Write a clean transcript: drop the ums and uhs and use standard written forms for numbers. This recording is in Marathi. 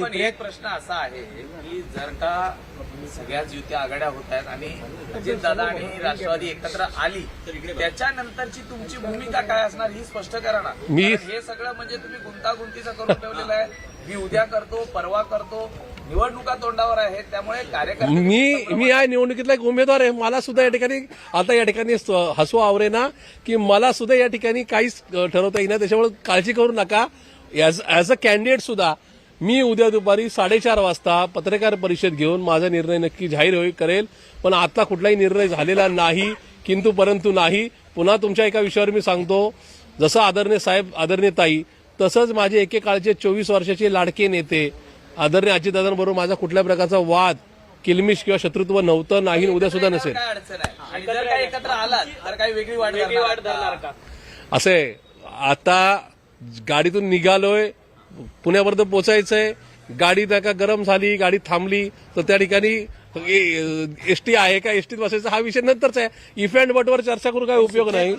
पण एक प्रश्न असा आहे की जर का सगळ्याच युती आघाड्या होत आहेत आणि अजितदादा आणि राष्ट्रवादी एकत्र आली त्याच्यानंतरची तुमची भूमिका काय असणार ही स्पष्ट करा ना. हे सगळं म्हणजे तुम्ही गुंतागुंतीचं करून ठेवलेलं आहे. मी उद्या करतो, परवा करतो, निवडणुका तोंडावर आहेत, त्यामुळे कार्यकर्ते मी या निवडणुकीतला एक उमेदवार आहे. मला सुद्धा या ठिकाणी आता या ठिकाणी हसू आवरे ना की मला सुद्धा या ठिकाणी काहीच ठरवता येईना. त्याच्यामुळे काळजी करू नका. ऍज अ कॅन्डिडेट सुद्धा मी उद्या दुपारी 4:30 वाजता पत्रकार परिषद घेऊन माझा निर्णय नक्की जाहीर करेल. पण आता कुठलाही निर्णय झालेला नाही, किंतु परंतु नाही. पुन्हा तुमच्या एका विषयावर मी सांगतो, जसं आदरणीय साहेब, आदरणीय ताई, तसंच माझे एकेकाळचे 24 वर्षाचे लाडके नेते आदरणीय अजितदादांबरोबर माझा कुठल्या प्रकारचा वाद, किलमिश किंवा शत्रुत्व नव्हतं, नाही, उद्या सुद्धा नसेल. काय अडचण आहे आणि जर काही एकत्र आलात तर काही वेगळी वाट धरणार का? असे आता गाडीतून निघालोय, पुण्यापर्यंत पोचायचंय. गाडी का गरम झाली, गाडी थांबली तर त्या ठिकाणी एसटी आहे का, एसटीत बसायचं हा विषय नंतरचा आहे. इफ अँड बटवर चर्चा करून काही उपयोग नाही.